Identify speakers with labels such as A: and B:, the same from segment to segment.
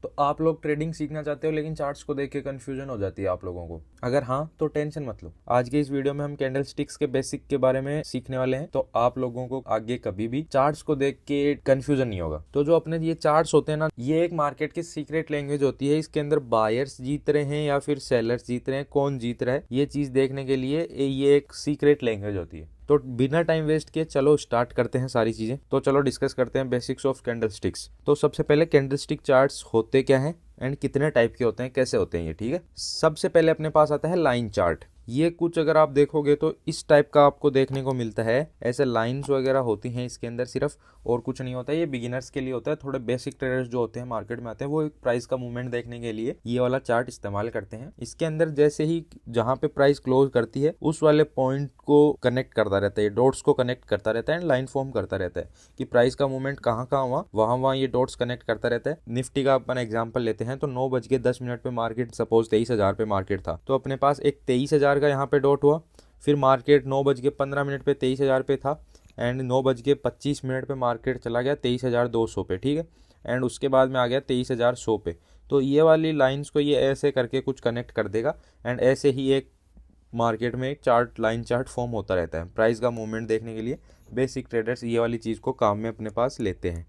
A: तो आप लोग ट्रेडिंग सीखना चाहते हो लेकिन चार्ट्स को देख के कंफ्यूजन हो जाती है आप लोगों को। अगर हाँ तो टेंशन मत लो, आज के इस वीडियो में हम कैंडल स्टिक्स के बेसिक के बारे में सीखने वाले हैं, तो आप लोगों को आगे कभी भी चार्ट्स को देख के कंफ्यूजन नहीं होगा। तो जो अपने ये चार्ट्स होते हैं ना, ये एक मार्केट की सीक्रेट लैंग्वेज होती है। इसके अंदर बायर्स जीत रहे हैं या फिर सेलर्स जीत रहे हैं, कौन जीत रहा है, ये चीज देखने के लिए ये एक सीक्रेट लैंग्वेज होती है। तो बिना टाइम वेस्ट किए चलो स्टार्ट करते हैं सारी चीजें। तो चलो डिस्कस करते हैं बेसिक्स ऑफ कैंडल स्टिक्स। तो सबसे पहले कैंडल स्टिक चार्ट्स होते क्या हैं एंड कितने टाइप के होते हैं, कैसे होते हैं ये, ठीक है। सबसे पहले अपने पास आता है लाइन चार्ट। ये कुछ अगर आप देखोगे तो इस टाइप का आपको देखने को मिलता है। ऐसे लाइंस वगैरह होती हैं इसके अंदर सिर्फ, और कुछ नहीं होता है। ये बिगिनर्स के लिए होता है। थोड़े बेसिक ट्रेडर्स जो होते हैं मार्केट में आते हैं, वो एक प्राइस का मूवमेंट देखने के लिए ये वाला चार्ट इस्तेमाल करते हैं। इसके अंदर जैसे ही जहां पे प्राइस क्लोज करती है उस वाले पॉइंट को कनेक्ट करता रहता है, डॉट्स को कनेक्ट करता रहता है एंड लाइन फॉर्म करता रहता है कि प्राइस का मूवमेंट कहाँ कहाँ हुआ, वहां ये डॉट्स कनेक्ट करता रहता है। निफ्टी का अपन एग्जाम्पल लेते हैं तो 9:10 पे मार्केट, सपोज 23,000 पे मार्केट था, तो अपने पास एक 23,000 का यहाँ पे डॉट हुआ। फिर मार्केट 9:15 पे 23,000 पे था एंड 9:25 पे मार्केट चला गया 23,200 पे, ठीक है। एंड उसके बाद में आ गया 23,100 पे। तो ये वाली लाइंस को ये ऐसे करके कुछ कनेक्ट कर देगा एंड ऐसे ही एक मार्केट में एक चार्ट, लाइन चार्ट फॉर्म होता रहता है। प्राइस का मूवमेंट देखने के लिए बेसिक ट्रेडर्स ये वाली चीज़ को काम में अपने पास लेते हैं,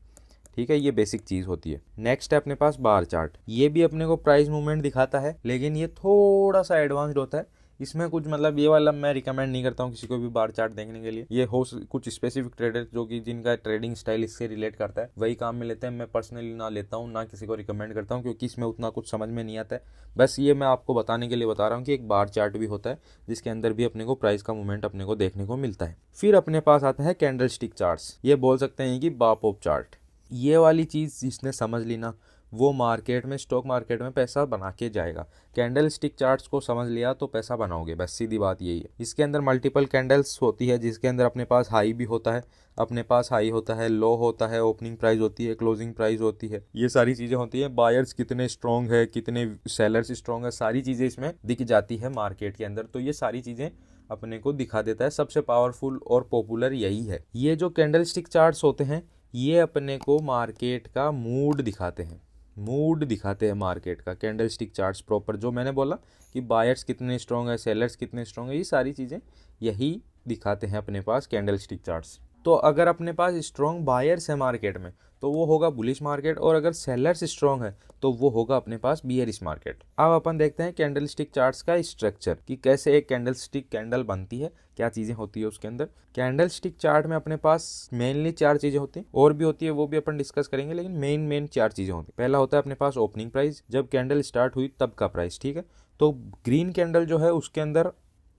A: ठीक है। ये बेसिक चीज होती है। नेक्स्ट है अपने पास बार चार्ट। ये भी अपने को प्राइस मूवमेंट दिखाता है लेकिन ये थोड़ा सा एडवांस्ड होता है। इसमें कुछ मतलब ये वाला मैं रिकमेंड नहीं करता हूँ किसी को भी बार चार्ट देखने के लिए। ये हो कुछ स्पेसिफिक ट्रेडर जो कि जिनका ट्रेडिंग स्टाइल इससे रिलेट करता है वही काम में लेते हैं। मैं पर्सनली ना लेता हूँ, ना किसी को रिकमेंड करता हूँ, क्योंकि इसमें उतना कुछ समझ में नहीं आता है। बस ये मैं आपको बताने के लिए बता रहा हूँ कि एक बार चार्ट भी होता है जिसके अंदर भी अपने को प्राइस का मूवमेंट अपने को देखने को मिलता है। फिर अपने पास आता है कैंडल स्टिक चार्ट्स। ये बोल सकते हैं कि बाप ऑफ चार्ट। ये वाली चीज़ जिसने समझ ली ना, वो मार्केट में, स्टॉक मार्केट में पैसा बना के जाएगा। कैंडल स्टिक चार्ट्स को समझ लिया तो पैसा बनाओगे, बस सीधी बात यही है। इसके अंदर मल्टीपल कैंडल्स होती है जिसके अंदर अपने पास हाई भी होता है, अपने पास हाई होता है, लो होता है, ओपनिंग प्राइस होती है, क्लोजिंग प्राइस होती है, ये सारी चीज़ें होती है। बायर्स कितने स्ट्रॉन्ग है, कितने सेलर्स स्ट्रॉन्ग है, सारी चीज़ें इसमें दिख जाती है मार्केट के अंदर। तो ये सारी चीज़ें अपने को दिखा देता है। सबसे पावरफुल और पॉपुलर यही है। ये जो कैंडल स्टिक चार्ट्स होते हैं ये अपने को मार्केट का मूड दिखाते हैं, मूड दिखाते हैं मार्केट का। कैंडल स्टिक चार्ट्स प्रॉपर जो मैंने बोला कि बायर्स कितने स्ट्रॉन्ग है, सेलर्स कितने स्ट्रॉन्ग है, ये सारी चीज़ें यही दिखाते हैं अपने पास कैंडल स्टिक चार्ट्स। तो अगर अपने पास स्ट्रॉन्ग बायर्स है मार्केट में तो वो होगा बुलिश मार्केट, और अगर सेलर्स स्ट्रॉन्ग है तो वो होगा अपने पास बियरिश मार्केट। अब अपन देखते हैं कैंडल स्टिक चार्ट्स का स्ट्रक्चर कि कैसे एक कैंडल स्टिक कैंडल बनती है, क्या चीज़ें होती है उसके अंदर। कैंडल स्टिक चार्ट में अपने पास मेनली 4 चीज़ें होती हैं, और भी होती है वो भी अपन डिस्कस करेंगे, लेकिन मेन 4 चीज़ें होती हैं। पहला होता है अपने पास ओपनिंग प्राइस, जब कैंडल स्टार्ट हुई तब का प्राइस, ठीक है। तो ग्रीन कैंडल जो है उसके अंदर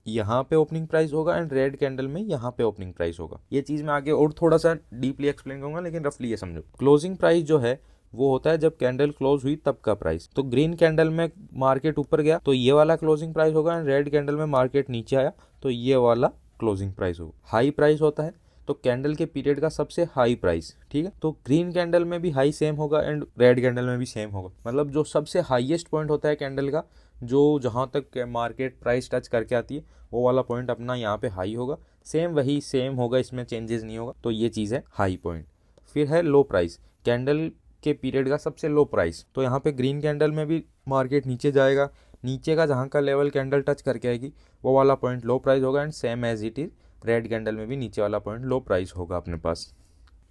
A: यहाँ पे ओपनिंग प्राइस होगा एंड रेड कैंडल में यहाँ पे ओपनिंग प्राइस होगा। ये चीज़ मैं आगे और थोड़ा सा डीपली एक्सप्लेन करूंगा, लेकिन रफली ये समझो। क्लोजिंग प्राइस जो है वो होता है जब कैंडल क्लोज हुई तब का प्राइस। तो ग्रीन कैंडल में मार्केट ऊपर गया तो ये वाला क्लोजिंग प्राइस होगा एंड रेड कैंडल में मार्केट नीचे आया तो ये वाला क्लोजिंग प्राइस होगा। हाई प्राइस होता है तो कैंडल के पीरियड का सबसे हाई प्राइस, ठीक है। तो ग्रीन कैंडल में भी हाई सेम होगा एंड रेड कैंडल में भी सेम होगा। मतलब जो सबसे हाईएस्ट पॉइंट होता है कैंडल का, जो जहाँ तक मार्केट प्राइस टच करके आती है वो वाला पॉइंट अपना यहाँ पे हाई होगा। सेम वही सेम होगा, इसमें चेंजेस नहीं होगा। तो ये चीज़ है हाई पॉइंट। फिर है लो प्राइस, कैंडल के पीरियड का सबसे लो प्राइस। तो यहाँ पे ग्रीन कैंडल में भी मार्केट नीचे जाएगा, नीचे का जहाँ का लेवल कैंडल टच करके आएगी वो वाला पॉइंट लो प्राइस होगा and same as it is red candle में भी नीचे वाला पॉइंट लो प्राइस होगा अपने पास,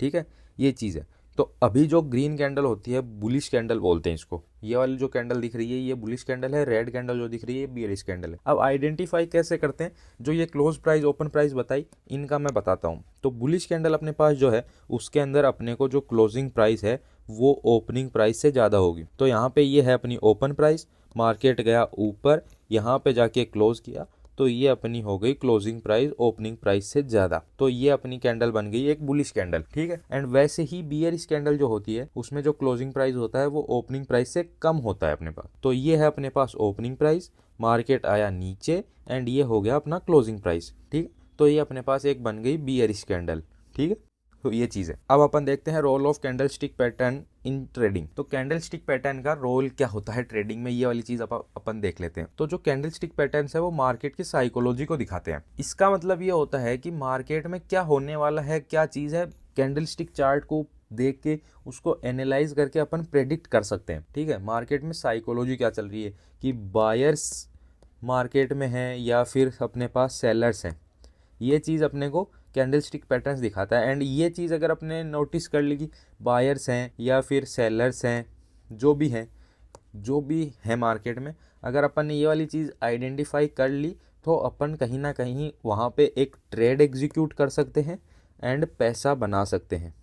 A: ठीक है। ये चीज़ है। तो अभी जो ग्रीन कैंडल होती है बुलिश कैंडल बोलते हैं इसको। ये वाली जो कैंडल दिख रही है ये बुलिश कैंडल है, रेड कैंडल जो दिख रही है बियरिश कैंडल है। अब आइडेंटिफाई कैसे करते हैं, जो ये क्लोज प्राइस ओपन प्राइस बताई इनका मैं बताता हूँ। तो बुलिश कैंडल अपने पास जो है उसके अंदर अपने को जो क्लोजिंग प्राइस है वो ओपनिंग प्राइस से ज़्यादा होगी। तो यहाँ पे ये है अपनी ओपन प्राइस, मार्केट गया ऊपर, यहाँ पे जाके क्लोज किया तो ये अपनी हो गई क्लोजिंग प्राइस ओपनिंग प्राइस से ज्यादा। तो ये अपनी कैंडल बन गई एक बुलिश कैंडल, ठीक है। एंड वैसे ही बियरिश कैंडल जो होती है उसमें जो क्लोजिंग प्राइस होता है वो ओपनिंग प्राइस से कम होता है अपने पास। तो ये है अपने पास ओपनिंग प्राइस, मार्केट आया नीचे एंड ये हो गया अपना क्लोजिंग प्राइस, ठीक। तो ये अपने पास एक बन गई बियरिश कैंडल, ठीक है। तो ये चीज़ है। अब अपन देखते हैं role of candlestick pattern in trading. तो कैंडल स्टिक पैटर्न का रोल क्या होता है ट्रेडिंग में, ये वाली चीज अपन देख लेते हैं। तो जो कैंडल स्टिक पैटर्न है वो मार्केट की साइकोलॉजी को दिखाते हैं। इसका मतलब ये होता है कि मार्केट में क्या होने वाला है, क्या चीज है, कैंडल स्टिक चार्ट को देख के उसको एनालाइज करके अपन प्रेडिक्ट कर सकते हैं। ठीक है, मार्केट में साइकोलॉजी क्या चल रही है, कि बायर्स मार्केट में हैं या फिर अपने पास सेलर्स हैं, ये चीज़ अपने को कैंडलस्टिक पैटर्न्स दिखाता है। एंड ये चीज़ अगर अपने नोटिस कर ली कि बायर्स हैं या फिर सेलर्स हैं, जो भी है मार्केट में, अगर अपन ने ये वाली चीज़ आइडेंटिफाई कर ली तो अपन कहीं ना कहीं वहाँ पे एक ट्रेड एग्जीक्यूट कर सकते हैं एंड पैसा बना सकते हैं।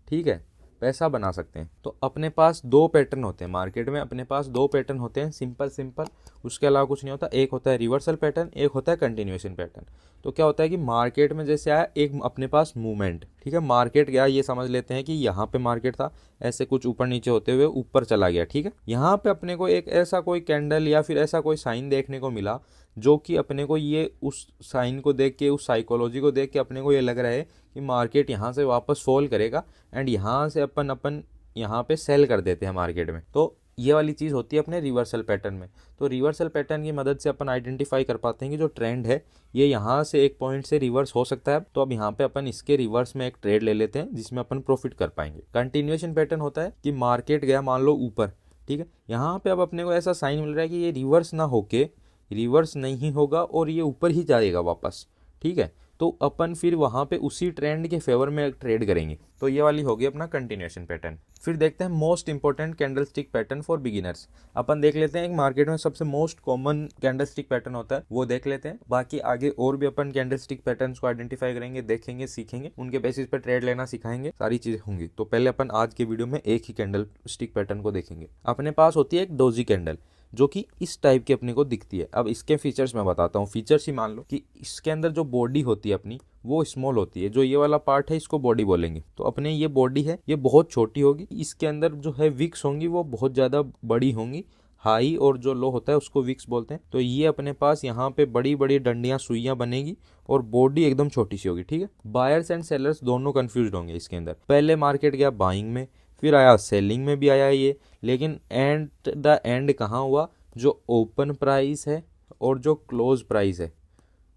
A: ठीक है, पैसा बना सकते हैं। तो अपने पास दो पैटर्न होते हैं मार्केट में, अपने पास दो पैटर्न होते हैं, सिंपल, उसके अलावा कुछ नहीं होता। एक होता है रिवर्सल पैटर्न, एक होता है कंटिन्यूएशन पैटर्न। तो क्या होता है कि मार्केट में जैसे आया एक अपने पास मूवमेंट, ठीक है, मार्केट गया, ये समझ लेते हैं कि यहाँ पे मार्केट था, ऐसे कुछ ऊपर नीचे होते हुए ऊपर चला गया। ठीक है, यहाँ पे अपने को एक ऐसा कोई कैंडल या फिर ऐसा कोई साइन देखने को मिला जो कि अपने को ये उस साइन को देख के, उस साइकोलॉजी को देख के अपने को ये लग रहा है कि मार्केट यहाँ से वापस फॉल करेगा एंड यहाँ से अपन यहाँ पे सेल कर देते हैं मार्केट में। तो ये वाली चीज़ होती है अपने रिवर्सल पैटर्न में। तो रिवर्सल पैटर्न की मदद से अपन आइडेंटिफाई कर पाते हैं कि जो ट्रेंड है ये यहाँ से एक पॉइंट से रिवर्स हो सकता है। तो अब यहाँ पे अपन इसके रिवर्स में एक ट्रेड ले लेते हैं जिसमें अपन प्रॉफिट कर पाएंगे। कंटिन्यूएशन पैटर्न होता है कि मार्केट गया मान लो ऊपर, ठीक है, यहाँ पे अब अपने को ऐसा साइन मिल रहा है कि ये रिवर्स ना होके, रिवर्स नहीं होगा और ये ऊपर ही जाएगा वापस। ठीक है, तो अपन फिर वहाँ पे उसी ट्रेंड के फेवर में ट्रेड करेंगे। तो ये वाली होगी अपना कंटिन्यूएशन पैटर्न। फिर देखते हैं most important candlestick pattern for beginners. अपन देख लेते हैं एक मार्केट में सबसे मोस्ट कॉमन कैंडलस्टिक पैटर्न होता है, वो देख लेते हैं। बाकी आगे और भी अपन कैंडलस्टिक पैटर्न्स को आइडेंटिफाई करेंगे, देखेंगे, सीखेंगे, उनके बेसिस पे ट्रेड लेना सिखाएंगे, सारी चीजें होंगी। तो पहले अपन आज के वीडियो में एक ही कैंडलस्टिक पैटर्न को देखेंगे। अपने पास होती है एक डोजी कैंडल जो कि इस टाइप की अपने को दिखती है। अब इसके फीचर्स मैं बताता हूँ। फीचर्स ही मान लो कि इसके अंदर जो बॉडी होती है अपनी वो स्मॉल होती है, जो ये वाला पार्ट है इसको बॉडी बोलेंगे। तो अपने ये बॉडी है ये बहुत छोटी होगी, इसके अंदर जो है विक्स होंगी वो बहुत ज़्यादा बड़ी होंगी, हाई और जो लो होता है उसको विक्स बोलते हैं। तो ये अपने पास यहाँ पे बड़ी बड़ी डंडियाँ सुइयाँ बनेगी और बॉडी एकदम छोटी सी होगी। ठीक है, बायर्स एंड सेलर्स दोनों कंफ्यूज होंगे इसके अंदर। पहले मार्केट गया बाइंग में, फिर आया सेलिंग में भी आया ये, लेकिन एंड द एंड कहाँ हुआ, जो ओपन प्राइस है और जो क्लोज प्राइस है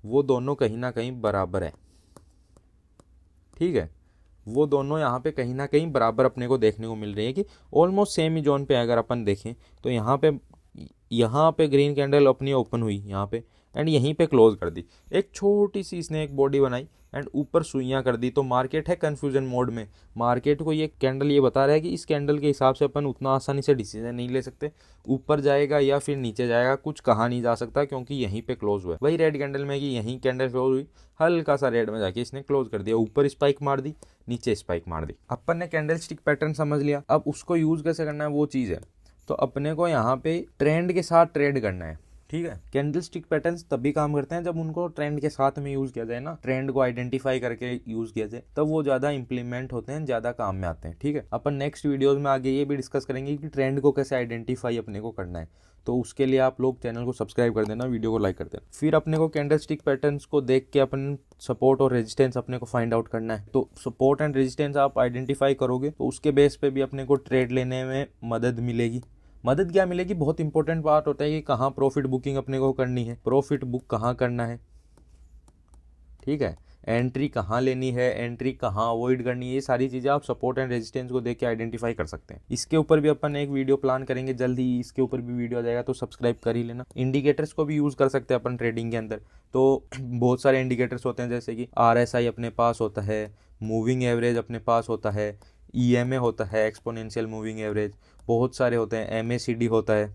A: वो दोनों कहीं ना कहीं बराबर है। ठीक है, वो दोनों यहाँ पे कहीं ना कहीं बराबर अपने को देखने को मिल रही है कि ऑलमोस्ट सेम ही जोन पे अगर अपन देखें तो यहाँ पे ग्रीन कैंडल अपनी ओपन हुई यहाँ पे एंड यहीं पे क्लोज कर दी, एक छोटी सी इसने एक बॉडी बनाई एंड ऊपर सुइयाँ कर दी। तो मार्केट है कंफ्यूजन मोड में। मार्केट को ये कैंडल ये बता रहा है कि इस कैंडल के हिसाब से अपन उतना आसानी से डिसीजन नहीं ले सकते, ऊपर जाएगा या फिर नीचे जाएगा कुछ कहा नहीं जा सकता क्योंकि यहीं पे क्लोज हुआ है। वही रेड कैंडल में कि यहीं कैंडल क्लोज हुई, हल्का सा रेड में जाके इसने क्लोज कर दिया, ऊपर स्पाइक मार दी, नीचे स्पाइक मार दी। अपन ने कैंडल स्टिक पैटर्न समझ लिया, अब उसको यूज कैसे करना है वो चीज़ है। तो अपने को यहाँ पे ट्रेंड के साथ ट्रेड करना है। ठीक है, कैंडल स्टिक पैटर्न्स तभी काम करते हैं जब उनको ट्रेंड के साथ में यूज किया जाए ना, ट्रेंड को आइडेंटिफाई करके यूज किया जाए, तब वो ज्यादा इंप्लीमेंट होते हैं, ज्यादा काम में आते हैं। ठीक है, अपन नेक्स्ट वीडियोस में आगे ये भी डिस्कस करेंगे कि ट्रेंड को कैसे आइडेंटिफाई अपने को करना है। तो उसके लिए आप लोग चैनल को सब्सक्राइब कर देना, वीडियो को लाइक कर देना। फिर अपने को कैंडल स्टिक पैटर्न्स को देख के अपन सपोर्ट और रेजिस्टेंस अपने को फाइंड आउट करना है। तो सपोर्ट एंड रेजिस्टेंस आप आइडेंटिफाई करोगे तो उसके बेस पे भी अपने को ट्रेड लेने में मदद मिलेगी। मदद क्या मिलेगी, बहुत इंपॉर्टेंट पार्ट होता है कि कहाँ प्रॉफिट बुकिंग अपने को करनी है, प्रॉफिट बुक कहाँ करना है। ठीक है, एंट्री कहाँ लेनी है, एंट्री कहाँ अवॉइड करनी है, ये सारी चीज़ें आप सपोर्ट एंड रेजिस्टेंस को देख के आइडेंटिफाई कर सकते हैं। इसके ऊपर भी अपन एक वीडियो प्लान करेंगे जल्द ही, इसके ऊपर भी वीडियो आ जाएगा, तो सब्सक्राइब कर ही लेना। इंडिकेटर्स को भी यूज़ कर सकते हैं अपन ट्रेडिंग के अंदर। तो बहुत सारे इंडिकेटर्स होते हैं जैसे कि RSI अपने पास होता है, मूविंग एवरेज अपने पास होता है, EMA होता है, एक्सपोनेंशियल मूविंग एवरेज, बहुत सारे होते हैं, MACD होता है।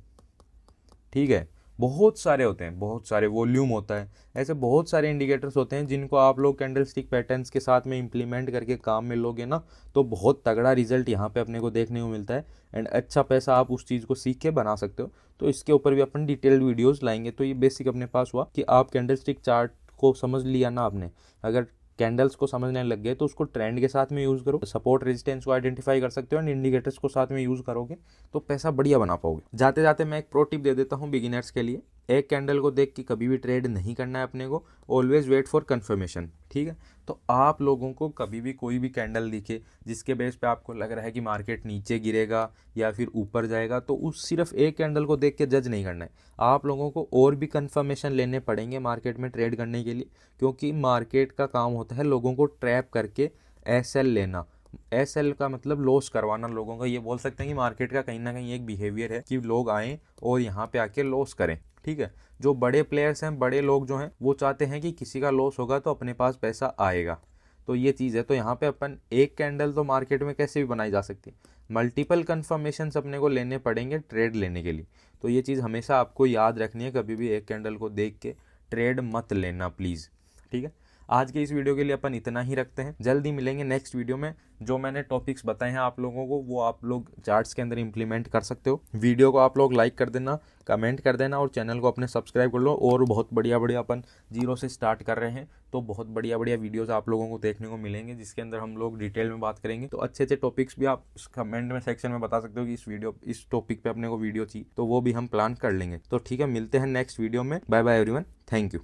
A: ठीक है, बहुत सारे होते हैं, बहुत सारे, वॉल्यूम होता है, ऐसे बहुत सारे इंडिकेटर्स होते हैं जिनको आप लोग कैंडलस्टिक पैटर्न्स के साथ में इंप्लीमेंट करके काम में लोगे ना तो बहुत तगड़ा रिजल्ट यहाँ पे अपने को देखने को मिलता है एंड अच्छा पैसा आप उस चीज़ को सीख के बना सकते हो। तो इसके ऊपर भी अपन डिटेल्ड वीडियोस लाएंगे। तो ये बेसिक अपने पास हुआ कि आप कैंडलस्टिक चार्ट को समझ लिया ना आपने, अगर कैंडल्स को समझने लग गए तो उसको ट्रेंड के साथ में यूज़ करो, सपोर्ट रेजिस्टेंस को आइडेंटिफाई कर सकते हो एंड इंडिकेटर्स को साथ में यूज़ करोगे तो पैसा बढ़िया बना पाओगे। जाते जाते मैं एक प्रो टिप दे देता हूँ बिगिनर्स के लिए, एक कैंडल को देख के कभी भी ट्रेड नहीं करना है अपने को, ऑलवेज वेट फॉर कंफर्मेशन। ठीक है, तो आप लोगों को कभी भी कोई भी कैंडल दिखे जिसके बेस पे आपको लग रहा है कि मार्केट नीचे गिरेगा या फिर ऊपर जाएगा, तो उस सिर्फ एक कैंडल को देख के जज नहीं करना है। आप लोगों को और भी कंफर्मेशन लेने पड़ेंगे मार्केट में ट्रेड करने के लिए, क्योंकि मार्केट का काम होता है लोगों को ट्रैप करके SL लेना एस एल का मतलब लॉस करवाना लोगों का। ये बोल सकते हैं कि मार्केट का कहीं ना कहीं एक बिहेवियर है कि लोग आएँ और यहाँ पे आके लॉस करें, ठीक है। जो बड़े प्लेयर्स हैं, बड़े लोग जो हैं, वो चाहते हैं कि किसी का लॉस होगा तो अपने पास पैसा आएगा। तो ये चीज़ है। तो यहाँ पे अपन एक कैंडल तो मार्केट में कैसे भी बनाई जा सकती है, मल्टीपल कन्फर्मेशंस अपने को लेने पड़ेंगे ट्रेड लेने के लिए। तो ये चीज़ हमेशा आपको याद रखनी है, कभी भी एक कैंडल को देख के ट्रेड मत लेना प्लीज़, ठीक है। आज के इस वीडियो के लिए अपन इतना ही रखते हैं। जल्दी मिलेंगे नेक्स्ट वीडियो में। जो मैंने टॉपिक्स बताए हैं आप लोगों को, वो आप लोग चार्ट्स के अंदर इंप्लीमेंट कर सकते हो। वीडियो को आप लोग लाइक कर देना, कमेंट कर देना और चैनल को अपने सब्सक्राइब कर लो। और बहुत बढ़िया बढ़िया अपन जीरो से स्टार्ट कर रहे हैं, तो बहुत बढ़िया बढ़िया वीडियोस आप लोगों को देखने को मिलेंगे, जिसके अंदर हम लोग डिटेल में बात करेंगे। तो अच्छे अच्छे टॉपिक्स भी आप कमेंट में सेक्शन में बता सकते हो कि इस टॉपिक पे अपने को वीडियो चाहिए, तो वो भी हम प्लान कर लेंगे। तो ठीक है, मिलते हैं नेक्स्ट वीडियो में। Bye bye everyone, thank you.